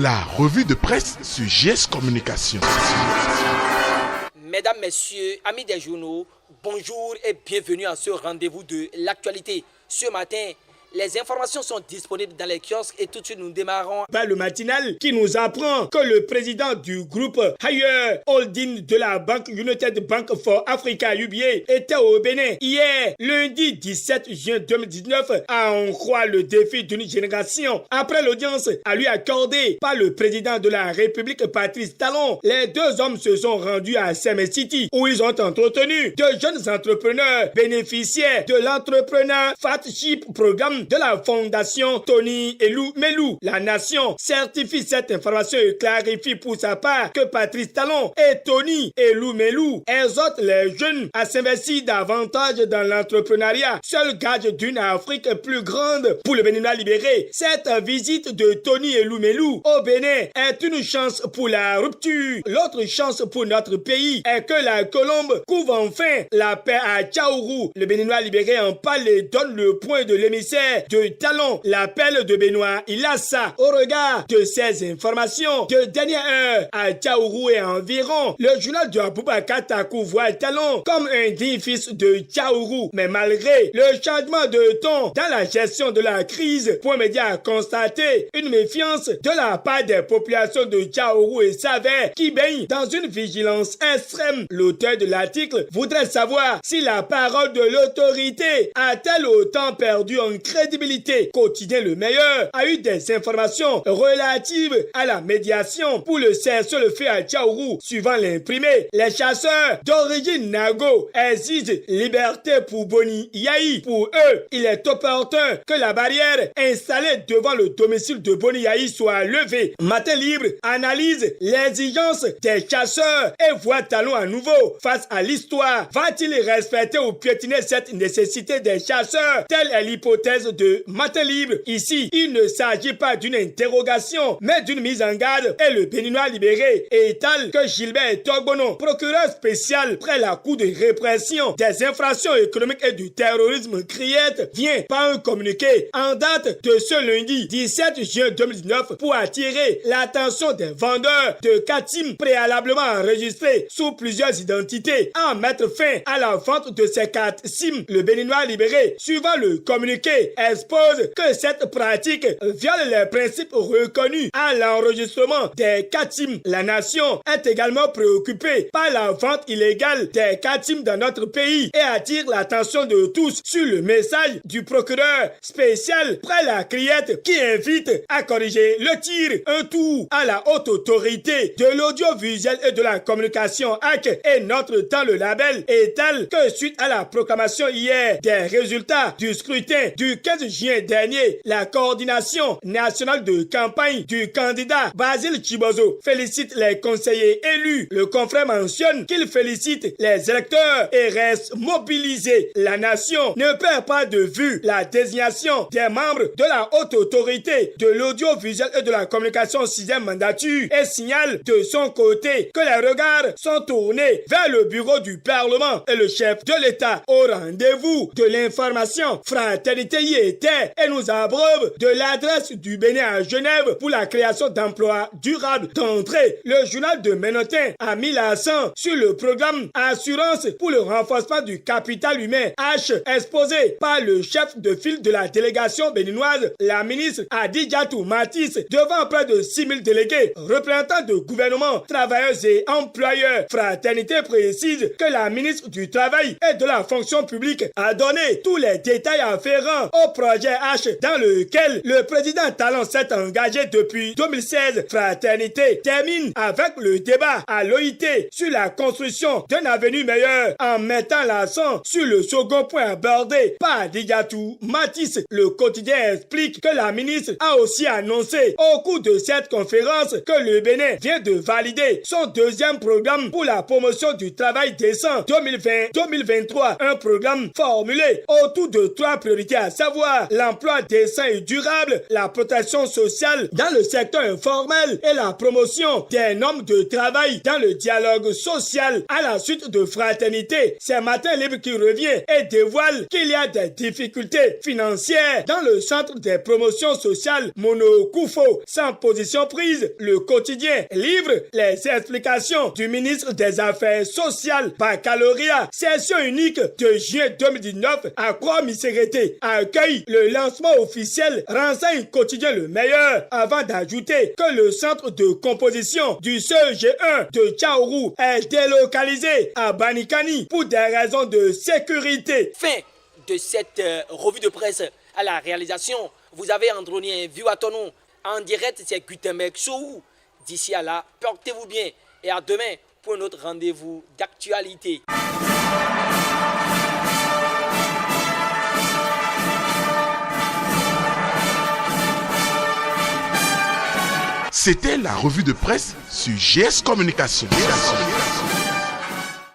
La revue de presse sur GS Communication. Mesdames, Messieurs, amis des journaux, bonjour et bienvenue à ce rendez-vous de l'actualité. Ce matin, les informations sont disponibles dans les kiosques et tout de suite nous démarrons par le matinal qui nous apprend que le président du groupe Higher Holding de la banque United Bank for Africa UBA était au Bénin hier, lundi 17 juin 2019, à en croire le défi d'une génération. Après l'audience à lui accordée par le président de la République Patrice Talon, les deux hommes se sont rendus à Seme City où ils ont entretenu de jeunes entrepreneurs bénéficiaires de l'entrepreneur Fatship Programme de la fondation Tony Elou Melou. La nation certifie cette information et clarifie pour sa part que Patrice Talon et Tony Elou Melou exhortent les jeunes à s'investir davantage dans l'entrepreneuriat, seul gage d'une Afrique plus grande pour le Béninois libéré. Cette visite de Tony Elou Melou au Bénin est une chance pour la rupture. L'autre chance pour notre pays est que la Colombe couvre enfin la paix à Tchaourou. Le Béninois libéré en parle et donne le point de l'émissaire de Talon, l'appel de Benoît Ilassa. Au regard de ces informations de dernière heure à Tchaourou et environ, le journal de Aboubakar Takou voit Talon comme un digne fils de Tchaourou. Mais malgré le changement de ton dans la gestion de la crise, Point Média a constaté une méfiance de la part des populations de Tchaourou et Savè qui baignent dans une vigilance extrême. L'auteur de l'article voudrait savoir si la parole de l'autorité a-t-elle autant perdu en crédibilité. Quotidien Le Meilleur a eu des informations relatives à la médiation pour le cessez-le-feu à Tchaourou. Suivant l'imprimé, les chasseurs d'origine Nago exigent liberté pour Boni Yahi. Pour eux, il est opportun que la barrière installée devant le domicile de Boni Yahi soit levée. Matin Libre analyse l'exigence des chasseurs et voit Talon à nouveau face à l'histoire. Va-t-il respecter ou piétiner cette nécessité des chasseurs? Telle est l'hypothèse de Matin Libre. Ici, il ne s'agit pas d'une interrogation, mais d'une mise en garde. Et le Béninois libéré étale que Gilbert Togbono, procureur spécial près la Cour de répression des infractions économiques et du terrorisme Criette, vient par un communiqué en date de ce lundi 17 juin 2019 pour attirer l'attention des vendeurs de Katim préalablement enregistrés sous plusieurs identités à mettre fin à la vente de ces 4 SIM. Le Béninois libéré, suivant le communiqué, expose que cette pratique viole les principes reconnus à l'enregistrement des Katim. La nation est également préoccupée par la vente illégale des Katim dans notre pays et attire l'attention de tous sur le message du procureur spécial près la Criette qui invite à corriger le tir. Un tour à la haute autorité de l'audiovisuel et de la communication AC et Notre Temps le label est tel que suite à la proclamation hier des résultats du scrutin du 15 juin dernier, la coordination nationale de campagne du candidat Basile Chibozo félicite les conseillers élus. Le confrère mentionne qu'il félicite les électeurs et reste mobilisé. La nation ne perd pas de vue la désignation des membres de la haute autorité de l'audiovisuel et de la communication 6e mandature et signale de son côté que les regards sont tournés vers le bureau du Parlement et le chef de l'État. Au rendez-vous de l'information, Fraternité y était et nous abreuve de l'adresse du Bénin à Genève pour la création d'emplois durables. D'entrée, le journal de Ménotin a mis l'accent sur le programme Assurance pour le renforcement du capital humain H exposé par le chef de file de la délégation béninoise, la ministre Adijatou Matisse, devant près de 6000 délégués, représentants de gouvernement, travailleurs et employeurs. Fraternité précise que la ministre du Travail et de la fonction publique a donné tous les détails afférents au projet H dans lequel le président Talon s'est engagé depuis 2016. Fraternité termine avec le débat à l'OIT sur la construction d'un avenir meilleur en mettant l'accent sur le second point abordé par Digatou Matisse. Le quotidien explique que la ministre a aussi annoncé au cours de cette conférence que le Bénin vient de valider son deuxième programme pour la promotion du travail décent 2020-2023. Un programme formulé autour de 3 priorités, à savoir savoir l'emploi décent et durable, la protection sociale dans le secteur informel et la promotion des normes de travail dans le dialogue social. À la suite de Fraternité, c'est Matin Libre qui revient et dévoile qu'il y a des difficultés financières dans le centre des promotions sociales Monokufo. Sans position prise, le quotidien livre les explications du ministre des Affaires sociales. Baccalauréat, session unique de juin 2019 à Croix-Missérété accueille le lancement officiel Renseigne quotidien le meilleur, avant d'ajouter que le centre de composition du CEG1 de Tchaourou est délocalisé à Banikani pour des raisons de sécurité. Fin de cette revue de presse. À la réalisation, vous avez Andronien Viwatonou. En direct, c'est Gutenberg Show. D'ici à là, portez-vous bien et à demain pour notre rendez-vous d'actualité. C'était la revue de presse sur GS Communication.